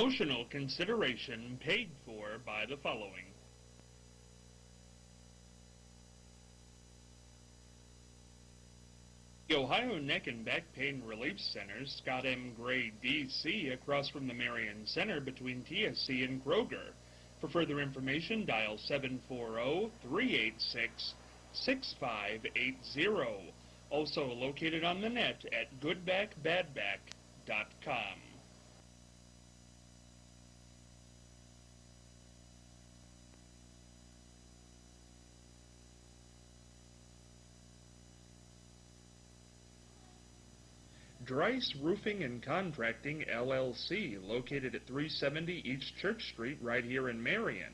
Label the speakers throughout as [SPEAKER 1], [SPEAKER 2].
[SPEAKER 1] Promotional consideration paid for by the following. The Ohio Neck and Back Pain Relief Center, Scott M. Gray, D.C., across from the Marion Center between TSC and Kroger. For further information, dial 740-386-6580. Also located on the net at goodbackbadback.com. Dryce Roofing and Contracting, LLC, located at 370 East Church Street, right here in Marion.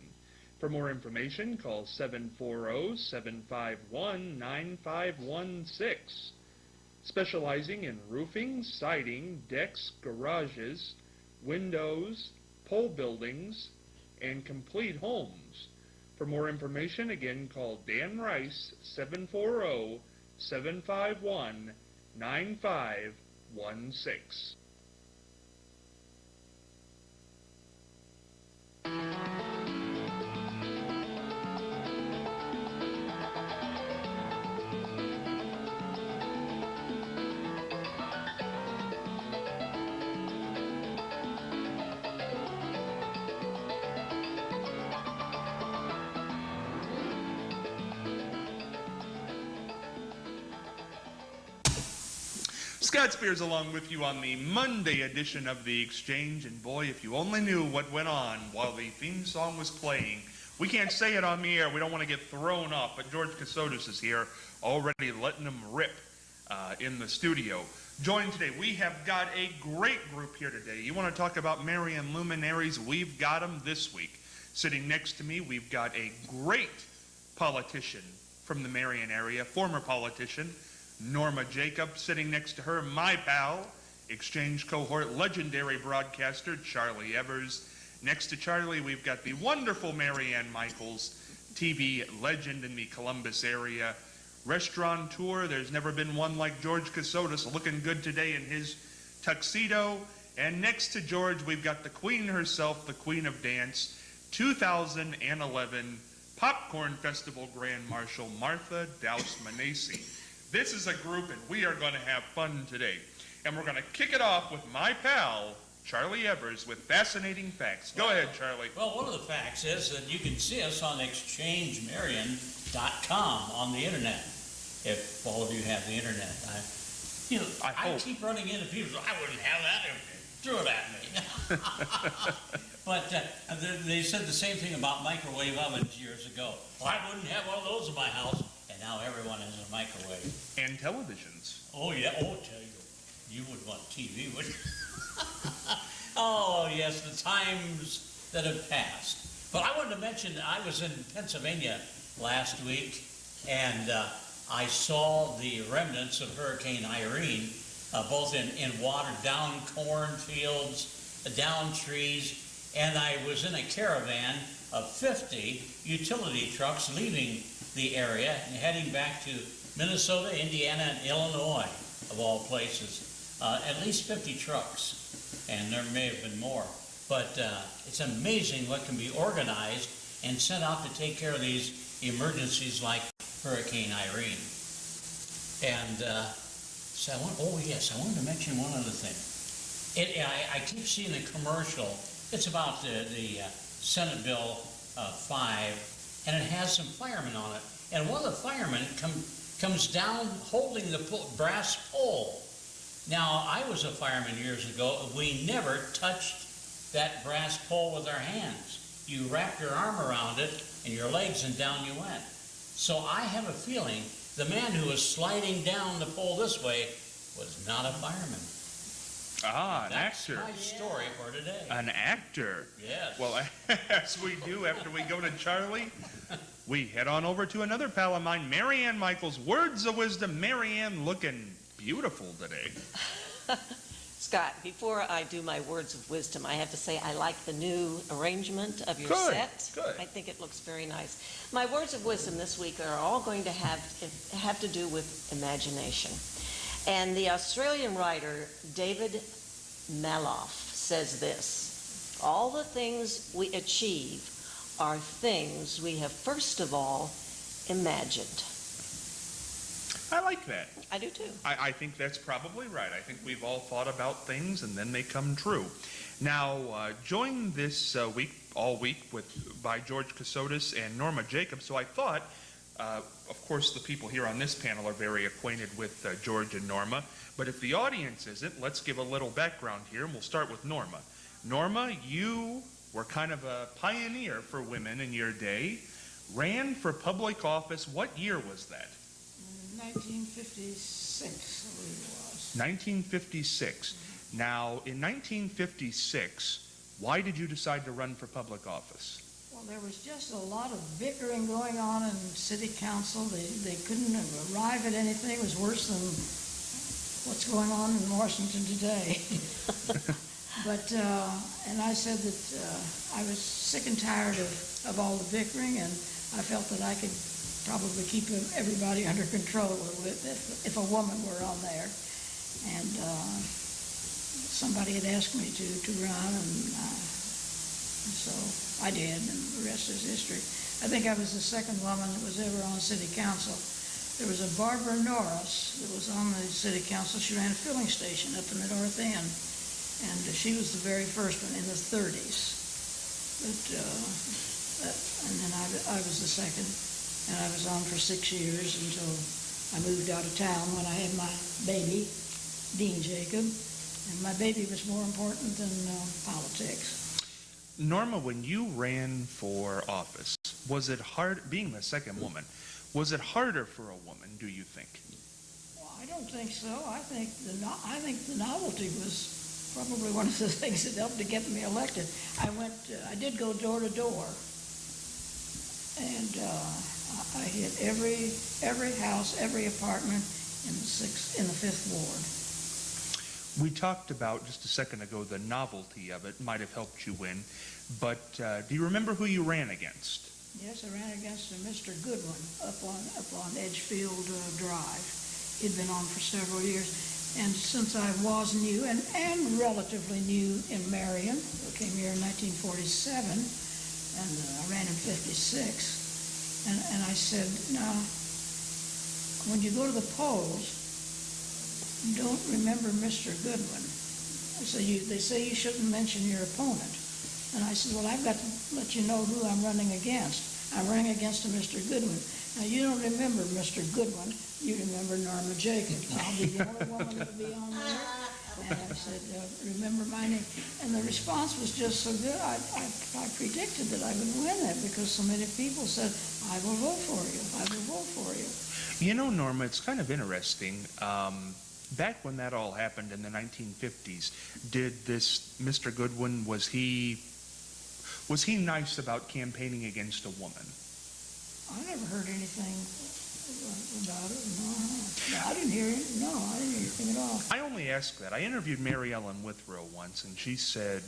[SPEAKER 1] For more information, call 740-751-9516. Specializing in roofing, siding, decks, garages, windows, pole buildings, and complete homes. For more information, again, call Dan Rice, 740-751-9516.
[SPEAKER 2] Scott Spears along with you on the Monday edition of The Exchange, and boy, if you only knew what went on while the theme song was playing. We can't say it on the air, we don't want to get thrown off, but George Casotis is here already letting them rip in the studio. Joined today, we have got a great group here today. You want to talk about Marion luminaries? We've got them this week. Sitting next to me, we've got a great politician from the Marion area, former politician, Norma Jacob. Sitting next to her, my pal, Exchange cohort, legendary broadcaster, Charlie Evers. Next to Charlie, we've got the wonderful Marianne Michaels, TV legend in the Columbus area. Restaurateur, there's never been one like George Casotis, looking good today in his tuxedo. And next to George, we've got the queen herself, the queen of dance, 2011 Popcorn Festival Grand Marshal, Martha Douse-Manesi. This is a group, and we are going to have fun today. And we're going to kick it off with my pal, Charlie Evers, with fascinating facts. Go ahead, Charlie.
[SPEAKER 3] Well, one of the facts is that you can see us on exchangemarion.com on the internet, if all of you have the internet. I keep running into people, I wouldn't have that if they threw it at me. But they said the same thing about microwave ovens years ago. Well, I wouldn't have one of those in my house. And now everyone has a microwave.
[SPEAKER 2] And televisions.
[SPEAKER 3] Oh, yeah. Oh, tell you. You would want TV, wouldn't you? Oh, yes, the times that have passed. But I wanted to mention, I was in Pennsylvania last week, and I saw the remnants of Hurricane Irene, both in watered down cornfields, down trees, and I was in a caravan of 50 utility trucks leaving the area and heading back to Minnesota, Indiana, and Illinois, of all places. At least 50 trucks, and there may have been more. But it's amazing what can be organized and sent out to take care of these emergencies like Hurricane Irene. And so I wanted to mention one other thing. I keep seeing a commercial. It's about the Senate Bill 5, and it has some firemen on it. And one of the firemen comes down holding the brass pole. Now, I was a fireman years ago. We never touched that brass pole with our hands. You wrapped your arm around it and your legs, and down you went. So I have a feeling the man who was sliding down the pole this way was not a fireman.
[SPEAKER 2] Ah, an actor.
[SPEAKER 3] That's my story for today.
[SPEAKER 2] An actor.
[SPEAKER 3] Yes.
[SPEAKER 2] Well, as we do after we go to Charlie, we head on over to another pal of mine, Marianne Michaels. Words of wisdom. Marianne looking beautiful today.
[SPEAKER 4] Scott, before I do my words of wisdom, I have to say I like the new arrangement of your
[SPEAKER 2] Good,
[SPEAKER 4] set.
[SPEAKER 2] good.
[SPEAKER 4] I think it looks very nice. My words of wisdom this week are all going to have to do with imagination. And the Australian writer David Maloff says this: All the things we achieve are things we have first of all imagined.
[SPEAKER 2] I like that.
[SPEAKER 4] I do too.
[SPEAKER 2] I think that's probably right. I think we've all thought about things and then they come true. Now, joined this all week by George Casotis and Norma Jacobs. So I thought, of course, the people here on this panel are very acquainted with George and Norma. But if the audience isn't, let's give a little background here, and we'll start with Norma. Norma, you were kind of a pioneer for women in your day. Ran for public office. What year was that?
[SPEAKER 5] 1956, I believe it was.
[SPEAKER 2] 1956. Now, in 1956, why did you decide to run for public office?
[SPEAKER 5] Well, there was just a lot of bickering going on in city council. They couldn't arrive at anything. It was worse than what's going on in Washington today. But, and I said that I was sick and tired of all the bickering, and I felt that I could probably keep everybody under control if a woman were on there. And somebody had asked me to run, and so I did, and the rest is history. I think I was the second woman that was ever on city council. There was a Barbara Norris that was on the city council. She ran a filling station up in the North End, and she was the very first one in the 30s. And then I was the second, and I was on for 6 years until I moved out of town when I had my baby, Dean Jacob, and my baby was more important than politics.
[SPEAKER 2] Norma, when you ran for office, was it hard, being the second woman, was it harder for a woman, do you think?
[SPEAKER 5] Well, I don't think so. I think the novelty was probably one of the things that helped to get me elected. I did go door to door, and I hit every house, every apartment in the 5th Ward.
[SPEAKER 2] We talked about just a second ago the novelty of it might have helped you win, but do you remember who you ran against?
[SPEAKER 5] Yes, I ran against Mr. Goodwin up on Edgefield Drive. He'd been on for several years, and since I was new and relatively new in Marion, I came here in 1947, and I ran in 56, and I said, now, when you go to the polls, don't remember Mr. Goodwin. They say you shouldn't mention your opponent. And I said, well, I've got to let you know who I'm running against. I'm running against Mr. Goodwin. Now, you don't remember Mr. Goodwin. You remember Norma Jacobs. I'll be the only woman that'll be on there. And I said, remember my name. And the response was just so good. I predicted that I would win that because so many people said, I will vote for you. I will vote for you.
[SPEAKER 2] You know, Norma, it's kind of interesting. Back when that all happened in the 1950s, did this Mr. Goodwin, was he nice about campaigning against a woman?
[SPEAKER 5] I never heard anything about it. No, I didn't hear it. No, I didn't hear anything at all.
[SPEAKER 2] I only ask that. I interviewed Mary Ellen Withrow once, and she said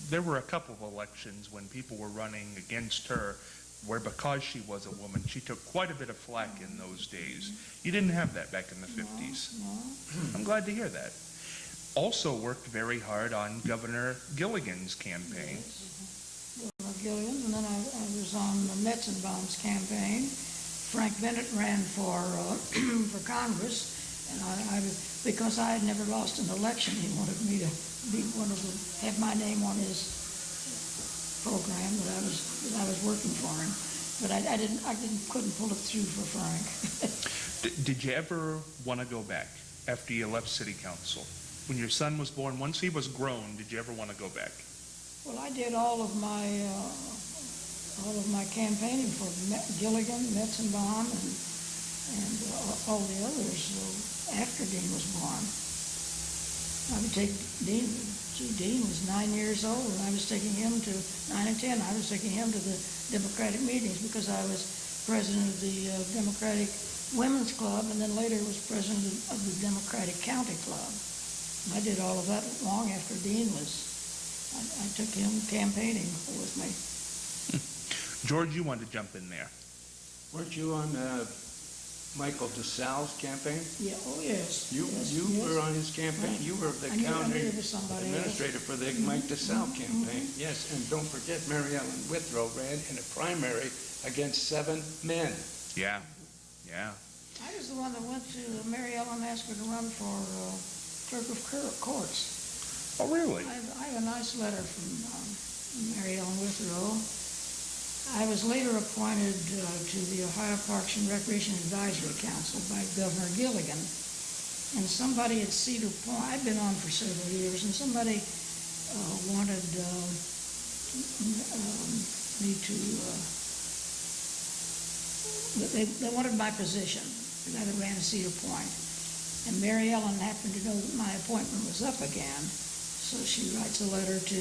[SPEAKER 2] there were a couple of elections when people were running against her where because she was a woman, she took quite a bit of flack in those days. You didn't have that back in the 50s.
[SPEAKER 5] No.
[SPEAKER 2] I'm glad to hear that. Also worked very hard on Governor Gilligan's campaign.
[SPEAKER 5] Governor Gilligan, and then I was on Metzenbaum's campaign. Frank Bennett ran for Congress, and because I had never lost an election, he wanted me to have my name on his program that I was working for him, but I couldn't pull it through for Frank.
[SPEAKER 2] Did you ever want to go back after you left City Council? When your son was born, once he was grown, did you ever want to go back?
[SPEAKER 5] Well, I did all of my campaigning for Gilligan, Metzenbaum, and all the others after Dean was born. I would take Dean. Dean was 9 years old, and I was taking him to 9 and 10. I was taking him to the Democratic meetings because I was president of the Democratic Women's Club, and then later was president of the Democratic County Club. And I did all of that long after Dean was. I took him campaigning with me.
[SPEAKER 2] George, you wanted to jump in there.
[SPEAKER 6] Weren't you on Michael DeSalle's campaign?
[SPEAKER 5] Yeah, oh, yes.
[SPEAKER 6] You
[SPEAKER 5] yes,
[SPEAKER 6] you
[SPEAKER 5] yes.
[SPEAKER 6] were on his campaign. You were the
[SPEAKER 5] I knew
[SPEAKER 6] county
[SPEAKER 5] it was somebody
[SPEAKER 6] administrator for the Mike DeSalle campaign. Yes, and don't forget Mary Ellen Withrow ran in a primary against 7 men.
[SPEAKER 2] Yeah, yeah.
[SPEAKER 5] I was the one that went to Mary Ellen, asked her to run for clerk of courts.
[SPEAKER 2] Oh, really?
[SPEAKER 5] I have a nice letter from Mary Ellen Withrow. I was later appointed to the Ohio Parks and Recreation Advisory Council by Governor Gilligan. And somebody at Cedar Point, I'd been on for several years, and somebody wanted me to, they wanted my position, that I ran Cedar Point. And Mary Ellen happened to know that my appointment was up again, so she writes a letter to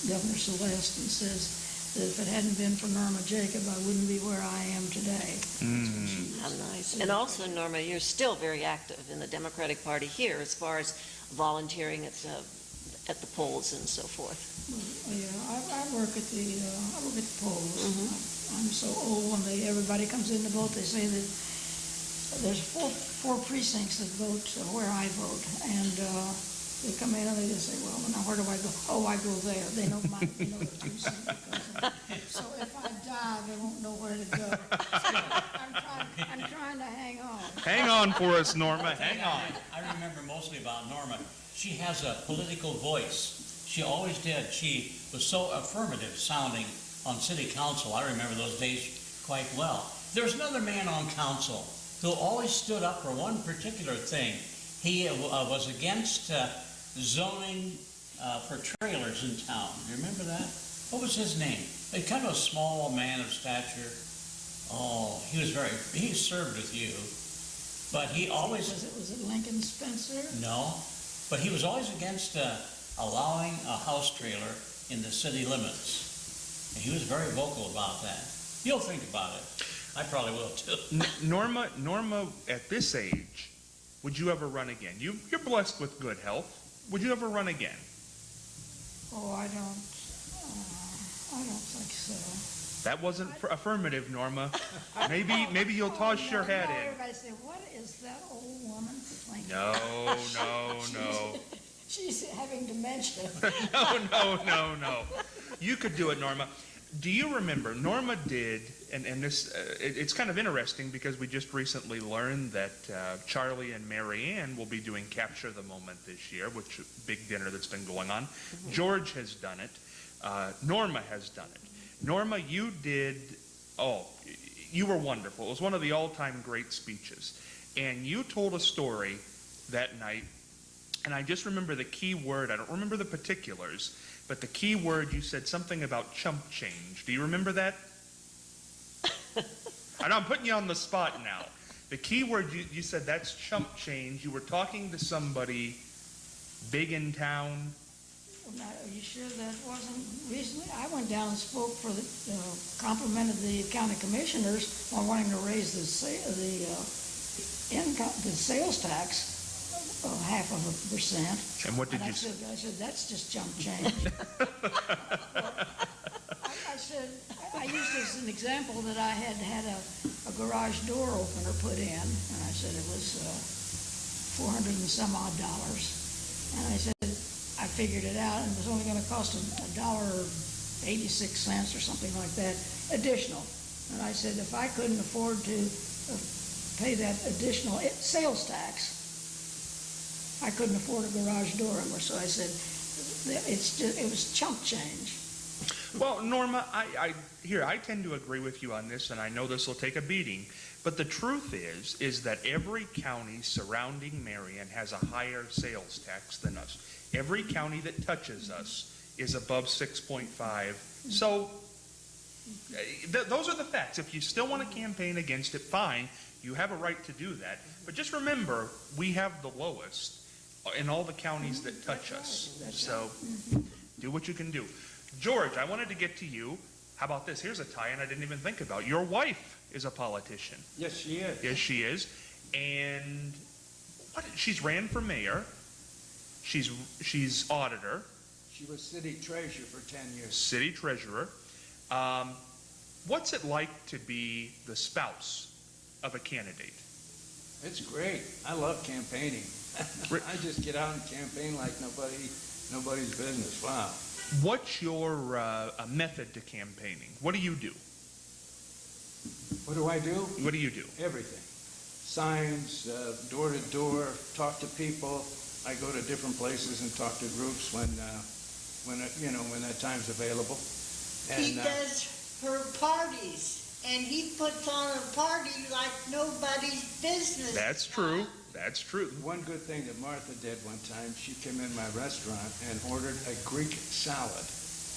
[SPEAKER 5] Governor Celeste and says, that if it hadn't been for Norma Jacob, I wouldn't be where I am today.
[SPEAKER 4] How nice. And also, Norma, you're still very active in the Democratic Party here as far as volunteering at the polls and so forth.
[SPEAKER 5] Yeah, I work at the polls. I'm so old, when everybody comes in to vote, they say that there's four precincts that vote where I vote, and they come in and they just say, well, now where do I go? Oh, I go there. They know the precinct. So if I die, they won't know where to go. So I'm trying to hang on.
[SPEAKER 2] Hang on for us, Norma. Hang on.
[SPEAKER 3] I remember mostly about Norma. She has a political voice. She always did. She was so affirmative sounding on city council. I remember those days quite well. There was another man on council who always stood up for one particular thing. He was against zoning for trailers in town. Do you remember that? What was his name? A kind of a small man of stature. Oh, he served with you, but he always...
[SPEAKER 5] Was it Lincoln Spencer?
[SPEAKER 3] No, but he was always against allowing a house trailer in the city limits. And he was very vocal about that. You'll think about it. I probably will too.
[SPEAKER 2] Norma, at this age, would you ever run again? You're blessed with good health. Would you ever run again?
[SPEAKER 5] Oh, I don't think so.
[SPEAKER 2] That wasn't affirmative, Norma. Maybe you'll toss your hat in.
[SPEAKER 5] Everybody say, what is that old woman thinking?
[SPEAKER 2] No.
[SPEAKER 5] She's having dementia.
[SPEAKER 2] No. You could do it, Norma. Do you remember, Norma did, and this, it's kind of interesting because we just recently learned that Charlie and Mary Ann will be doing Capture the Moment this year, which is a big dinner that's been going on. George has done it. Norma has done it. Norma, you did, you were wonderful. It was one of the all-time great speeches. And you told a story that night, and I just remember the key word. I don't remember the particulars, but the key word, you said something about chump change. Do you remember that? I know I'm putting you on the spot now. The key word, you said that's chump change. You were talking to somebody big in town.
[SPEAKER 5] Now, are you sure that wasn't recently? I went down and spoke for complimented the county commissioners on wanting to raise the sales tax 0.5%.
[SPEAKER 2] And what did you say?
[SPEAKER 5] I said, that's just chump change. I said, I used as an example that I had a garage door opener put in, and I said it was $400 and some odd. And I said, I figured it out, and it was only going to cost $1.86 or something like that additional. And I said, if I couldn't afford to pay that additional sales tax, I couldn't afford a garage door anymore. So I said, it was chump change.
[SPEAKER 2] Well, Norma, I tend to agree with you on this, and I know this will take a beating, but the truth is that every county surrounding Marion has a higher sales tax than us. Every county that touches us is above 6.5. So those are the facts. If you still want to campaign against it, fine. You have a right to do that. But just remember, we have the lowest in all the counties that touch us. So do what you can do. George, I wanted to get to you. How about this? Here's a tie-in I didn't even think about. Your wife is a politician.
[SPEAKER 6] Yes, she is.
[SPEAKER 2] Yes, she is. And she's ran for mayor. She's auditor.
[SPEAKER 6] She was city treasurer for 10 years.
[SPEAKER 2] City treasurer. What's it like to be the spouse of a candidate?
[SPEAKER 6] It's great. I love campaigning. I just get out and campaign like nobody's business. Wow.
[SPEAKER 2] What's your method to campaigning? What do you do?
[SPEAKER 6] What do I do?
[SPEAKER 2] What do you do?
[SPEAKER 6] Everything. Signs, door to door, talk to people. I go to different places and talk to groups when that time's available.
[SPEAKER 7] He does her parties, and he puts on a party like nobody's business.
[SPEAKER 2] That's true. That's true.
[SPEAKER 6] One good thing that Martha did one time, she came in my restaurant and ordered a Greek salad.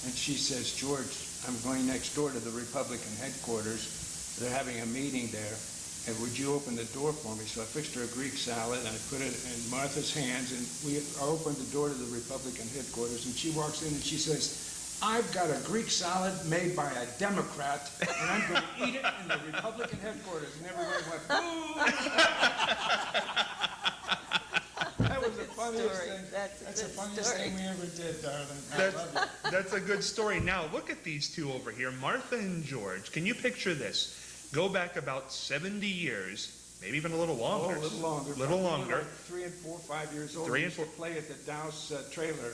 [SPEAKER 6] And she says, George, I'm going next door to the Republican headquarters. They're having a meeting there. And would you open the door for me? So I fixed her a Greek salad, and I put it in Martha's hands, and I opened the door to the Republican headquarters, and she walks in and she says, I've got a Greek salad made by a Democrat, and I'm going to eat it in the Republican headquarters. And everybody went, boo! That was the funniest
[SPEAKER 4] story.
[SPEAKER 6] thing.
[SPEAKER 4] That's a
[SPEAKER 6] the
[SPEAKER 4] good
[SPEAKER 6] funniest
[SPEAKER 4] story.
[SPEAKER 6] thing we ever did, darling. I love you.
[SPEAKER 2] That's a good story. Now, look at these two over here, Martha and George. Can you picture this? Go back about 70 years, maybe even a little longer.
[SPEAKER 6] Oh, a little longer.
[SPEAKER 2] Little
[SPEAKER 6] Probably
[SPEAKER 2] longer.
[SPEAKER 6] Like 3 and 4, 5 years old.
[SPEAKER 2] 3
[SPEAKER 6] We
[SPEAKER 2] and
[SPEAKER 6] used to play at the Dow's trailer.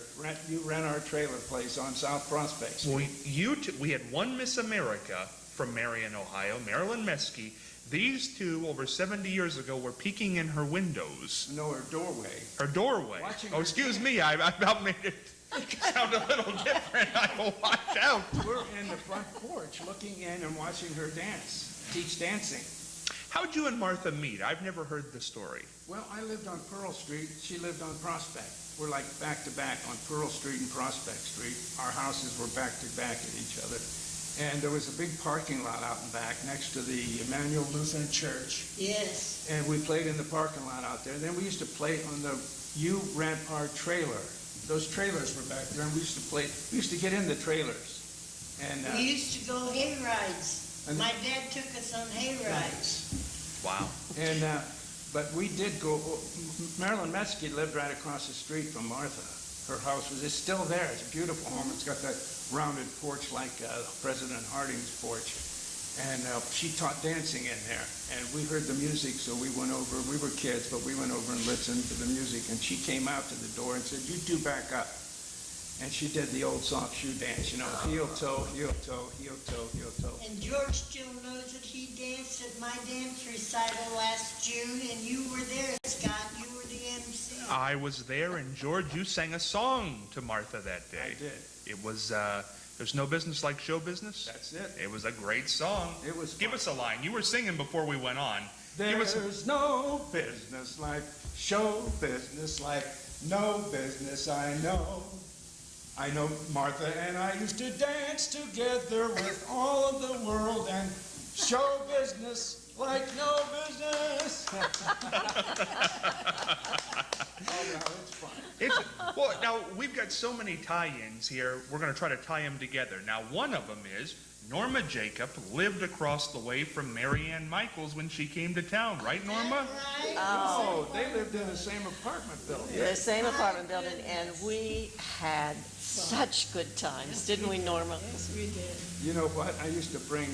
[SPEAKER 6] You ran our trailer place on South Prospect Street.
[SPEAKER 2] Well, we had one Miss America from Marion, Ohio, Marilyn Meskey. These two, over 70 years ago, were peeking in her windows.
[SPEAKER 6] No, her doorway.
[SPEAKER 2] Her doorway.
[SPEAKER 6] Watching
[SPEAKER 2] Oh,
[SPEAKER 6] her
[SPEAKER 2] excuse
[SPEAKER 6] dance.
[SPEAKER 2] me, I about made it sound a little different. I will watch out.
[SPEAKER 6] We're in the front porch looking in and watching her teach dancing.
[SPEAKER 2] How'd you and Martha meet? I've never heard the story.
[SPEAKER 6] Well, I lived on Pearl Street. She lived on Prospect. We're like back to back on Pearl Street and Prospect Street. Our houses were back to back at each other. And there was a big parking lot out in back next to the Emmanuel Lutheran Church.
[SPEAKER 7] Yes.
[SPEAKER 6] And we played in the parking lot out there. Then we used to play on the You Rent Our Trailer. Those trailers were back there, and we used to get in the trailers. And
[SPEAKER 7] We used to go hay rides.
[SPEAKER 6] And-
[SPEAKER 7] My dad took us on hay rides.
[SPEAKER 2] Wow.
[SPEAKER 6] And but we did go. Marilyn Meskey lived right across the street from Martha. Her house it's still there. It's a beautiful home. It's got that rounded porch like President Harding's porch. And she taught dancing in there. And we heard the music, so we went over. We were kids, but we went over and listened to the music. And she came out to the door and said, "You two back up." And she did the old soft shoe dance, heel toe, heel toe, heel toe, heel toe.
[SPEAKER 7] And George still knows that he danced at my dance recital last June, and you were there, Scott. You were the MC.
[SPEAKER 2] I was there, and George, you sang a song to Martha that day.
[SPEAKER 6] I did.
[SPEAKER 2] It was, There's No Business Like Show Business.
[SPEAKER 6] That's it.
[SPEAKER 2] It was a great song.
[SPEAKER 6] It was
[SPEAKER 2] Give
[SPEAKER 6] fun.
[SPEAKER 2] us a line. You were singing before we went on. Give us
[SPEAKER 6] There's no business like show business, like no business I know. I know Martha and I used to dance together with all of the world and show business like no business. Oh, no, it's fun.
[SPEAKER 2] Well, now, we've got so many tie-ins here. We're going to try to tie them together. Now, one of them is Norma Jacob lived across the way from Mary Ann Michaels when she came to town. Right, Norma?
[SPEAKER 7] Right?
[SPEAKER 6] Oh, they lived in the same apartment building.
[SPEAKER 4] The same apartment building, and we had such good times, didn't we, Norma?
[SPEAKER 5] Yes, we did.
[SPEAKER 6] You know what? I used to bring,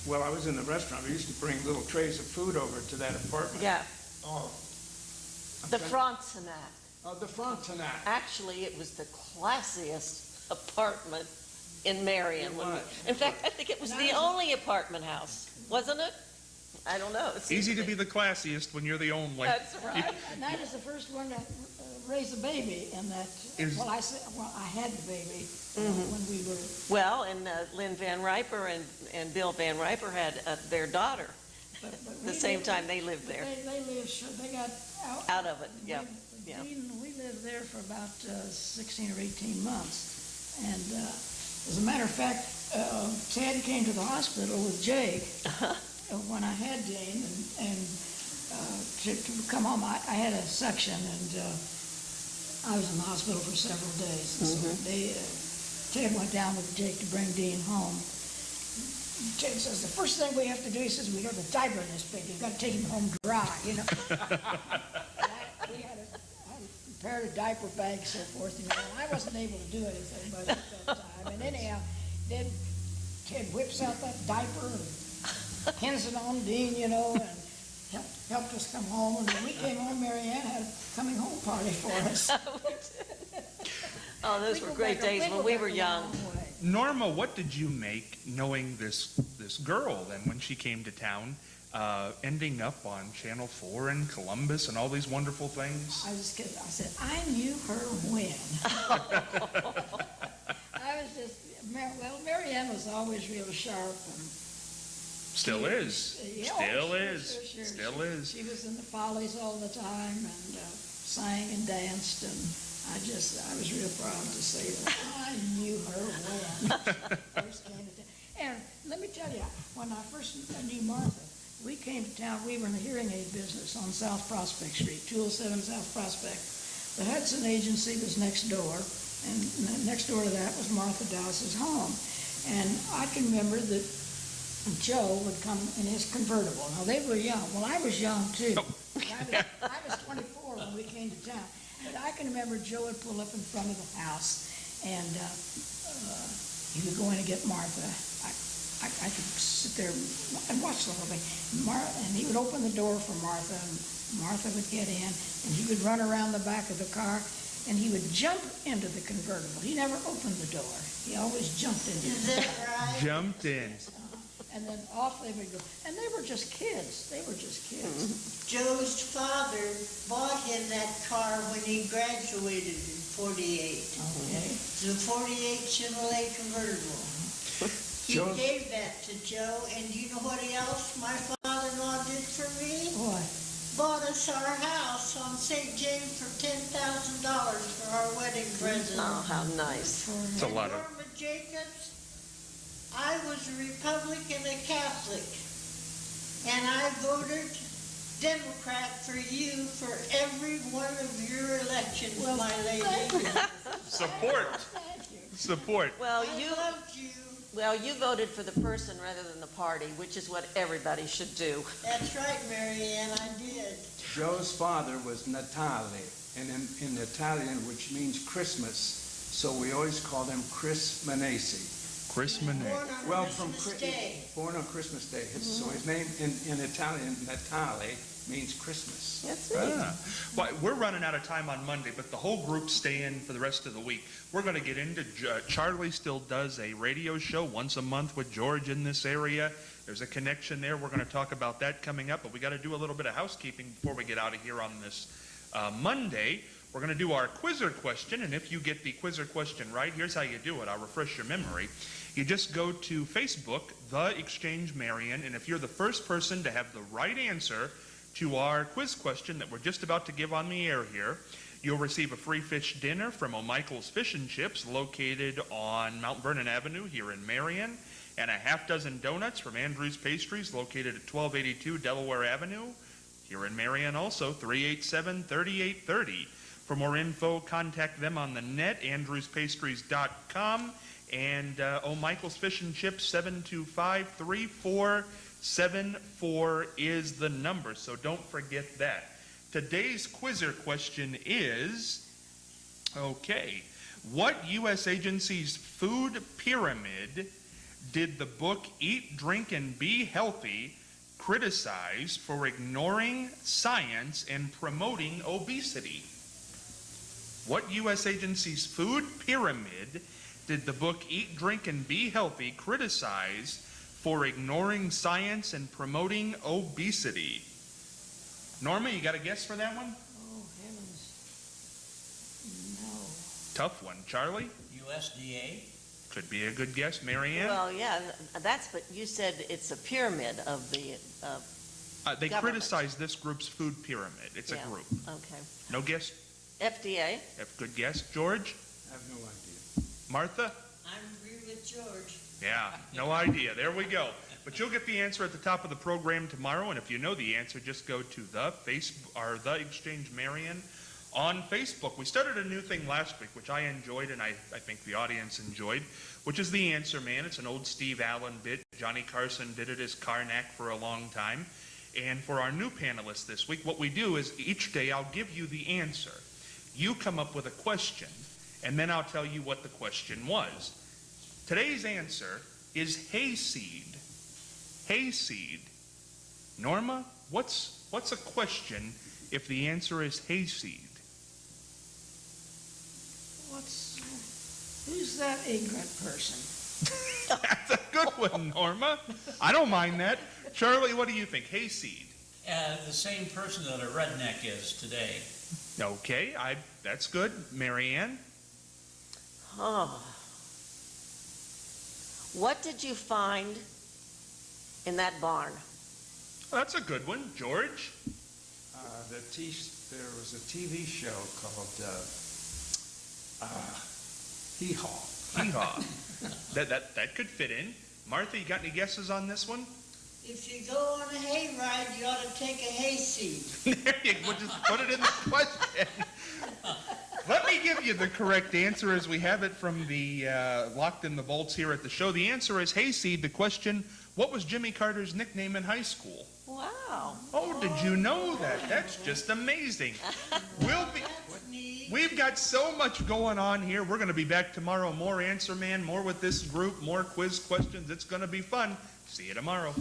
[SPEAKER 6] well, I was in the restaurant. I used to bring little trays of food over to that apartment.
[SPEAKER 4] Yeah,
[SPEAKER 6] Oh,
[SPEAKER 4] the Frontenac.
[SPEAKER 6] the Frontenac.
[SPEAKER 4] Actually, it was the classiest apartment in Marion.
[SPEAKER 6] It was.
[SPEAKER 4] In fact, I think it was the only apartment house, wasn't it? I don't know. It seems
[SPEAKER 2] Easy to be the classiest when you're the only.
[SPEAKER 4] That's right.
[SPEAKER 5] And I was the first one to raise a baby in that, I had the baby when we were,
[SPEAKER 4] Well, and Lynn Van Riper and Bill Van Riper had their daughter.
[SPEAKER 5] but
[SPEAKER 4] The same time they lived there.
[SPEAKER 5] They lived, they got
[SPEAKER 4] Out of it, yeah,
[SPEAKER 5] We-
[SPEAKER 4] yeah.
[SPEAKER 5] We lived there for about 16 or 18 months. And as a matter of fact, Ted came to the hospital with Jake when I had Jane, and to come home, I had a section, and I was in the hospital for several days. And so Ted went down with Jake to bring Dean home. Ted says, the first thing we have to do, he says, we got a diaper in this baby. You've got to take him home dry, And we had prepared a diaper bag, so forth, and I wasn't able to do anything but at that time. And anyhow, then Ted whips out that diaper and pins it on Dean, and helped us come home, and when we came home, Mary Ann had a coming home party for us.
[SPEAKER 4] Oh, those
[SPEAKER 5] We
[SPEAKER 4] were
[SPEAKER 5] go
[SPEAKER 4] great
[SPEAKER 5] back a-
[SPEAKER 4] days
[SPEAKER 5] we
[SPEAKER 4] when
[SPEAKER 5] go
[SPEAKER 4] we
[SPEAKER 5] back
[SPEAKER 4] were
[SPEAKER 5] a
[SPEAKER 4] young.
[SPEAKER 5] long way.
[SPEAKER 2] Norma, what did you make knowing this girl then when she came to town, ending up on Channel 4 in Columbus and all these wonderful things?
[SPEAKER 5] I was kidding. I said, I knew her when. I was just, well, Mary Ann was always real sharp and.
[SPEAKER 2] Still is.
[SPEAKER 5] Yeah,
[SPEAKER 2] Still
[SPEAKER 5] sure,
[SPEAKER 2] is.
[SPEAKER 5] sure.
[SPEAKER 2] Still is.
[SPEAKER 5] She was in the Follies all the time and sang and danced, and I was real proud to say that I knew her when. First came to town. And let me tell you, when I first knew Martha, we came to town, we were in the hearing aid business on South Prospect Street, 207 South Prospect. The Hudson Agency was next door, and next door to that was Martha Dowse's home. And I can remember that Joe would come in his convertible. Now, they were young. Well, I was young, too. I was 24 when we came to town. But I can remember Joe would pull up in front of the house, and he would go in and get Martha. I could sit there and watch the whole thing. And he would open the door for Martha, and Martha would get in, and he would run around the back of the car, and he would jump into the convertible. He never opened the door. He always jumped into
[SPEAKER 7] Is
[SPEAKER 5] it.
[SPEAKER 7] that right?
[SPEAKER 2] Jumped in.
[SPEAKER 5] And then off they would go. And they were just kids. They were just kids.
[SPEAKER 7] Joe's father bought him that car when he graduated in 48.
[SPEAKER 5] Okay.
[SPEAKER 7] It's a 48 Chevrolet convertible. He
[SPEAKER 6] Joe-
[SPEAKER 7] gave that to Joe, and you know what else my father-in-law did for me?
[SPEAKER 5] Boy,
[SPEAKER 7] Bought us our house on St. James for $10,000 for our wedding present.
[SPEAKER 4] Oh, how nice.
[SPEAKER 2] It's a
[SPEAKER 7] And
[SPEAKER 2] lot of.
[SPEAKER 7] Norma Jacobs, I was a Republican, a Catholic, and I voted Democrat for you for every one of your elections,
[SPEAKER 5] Well,
[SPEAKER 7] my lady.
[SPEAKER 2] Support.
[SPEAKER 5] thank you.
[SPEAKER 2] Support.
[SPEAKER 4] Well,
[SPEAKER 7] I loved you.
[SPEAKER 4] you voted for the person rather than the party, which is what everybody should do.
[SPEAKER 7] That's right, Mary Ann, I did.
[SPEAKER 6] Joe's father was Natale, and in Italian, which means Christmas, so we always called him Chris Manesi.
[SPEAKER 2] Chris
[SPEAKER 7] Born
[SPEAKER 2] Monet.
[SPEAKER 7] on
[SPEAKER 6] Well,
[SPEAKER 7] Christmas Day.
[SPEAKER 6] born on Christmas Day. So his name in Italian, Natale, means Christmas.
[SPEAKER 4] That's it.
[SPEAKER 2] Ah. Well, we're running out of time on Monday, but the whole group's staying for the rest of the week. We're going to get into, Charlie still does a radio show once a month with George in this area. There's a connection there. We're going to talk about that coming up, but we got to do a little bit of housekeeping before we get out of here on this Monday. We're going to do our quizzer question, and if you get the quizzer question right, here's how you do it. I'll refresh your memory. You just go to Facebook, The Exchange Marion, and if you're the first person to have the right answer to our quiz question that we're just about to give on the air here, you'll receive a free fish dinner from O'Michael's Fish and Chips, located on Mount Vernon Avenue here in Marion, and a half dozen donuts from Andrew's Pastries, located at 1282 Delaware Avenue here in Marion also, 387-3830. For more info, contact them on the net, andrewspastries.com, and O'Michael's Fish and Chips, 725-3474 is the number, so don't forget that. Today's quizzer question is, okay, what U.S. agency's food pyramid did the book Eat, Drink, and Be Healthy criticize for ignoring science and promoting obesity? What U.S. agency's food pyramid did the book Eat, Drink, and Be Healthy criticize for ignoring science and promoting obesity? Norma, you got a guess for that one?
[SPEAKER 5] Oh, heavens. No.
[SPEAKER 2] Tough one. Charlie?
[SPEAKER 3] USDA?
[SPEAKER 2] Could be a good guess. Marianne?
[SPEAKER 4] Well, yeah, but you said it's a pyramid of the,
[SPEAKER 2] They
[SPEAKER 4] government.
[SPEAKER 2] criticize this group's food pyramid. It's
[SPEAKER 4] yeah.
[SPEAKER 2] a group.
[SPEAKER 4] Okay.
[SPEAKER 2] No guess?
[SPEAKER 4] FDA?
[SPEAKER 2] Good guess. George?
[SPEAKER 6] I have no idea.
[SPEAKER 2] Martha?
[SPEAKER 7] I agree with George.
[SPEAKER 2] Yeah, no idea. There we go. But you'll get the answer at the top of the program tomorrow, and if you know the answer, just go to the Exchange Marion on Facebook. We started a new thing last week, which I enjoyed, and I think the audience enjoyed, which is the Answer Man. It's an old Steve Allen bit. Johnny Carson did it as Karnak for a long time. And for our new panelists this week, what we do is each day I'll give you the answer. You come up with a question, and then I'll tell you what the question was. Today's answer is hayseed. Hayseed. Norma, what's What's a question if the answer is hayseed?
[SPEAKER 5] Who's that ignorant person?
[SPEAKER 2] That's a good one, Norma. I don't mind that. Charlie, what do you think? Hayseed.
[SPEAKER 3] The same person that a redneck is today.
[SPEAKER 2] Okay, that's good. Mary Ann?
[SPEAKER 4] Oh. What did you find in that barn?
[SPEAKER 2] That's a good one. George?
[SPEAKER 6] There was a TV show called Hee Haw.
[SPEAKER 2] Hee-haw. That could fit in. Martha, you got any guesses on this one?
[SPEAKER 7] If you go on a hayride, you ought to take a hayseed.
[SPEAKER 2] There you go. Just put it in the question. Let me give you the correct answer as we have it from the Locked in the Vaults here at the show. The answer is hayseed. The question, what was Jimmy Carter's nickname in high school?
[SPEAKER 4] Wow.
[SPEAKER 2] Oh, did you know that? That's just amazing. We've got so much going on here. We're going to be back tomorrow. More Answer Man, more with this group, more quiz questions. It's going to be fun. See you tomorrow.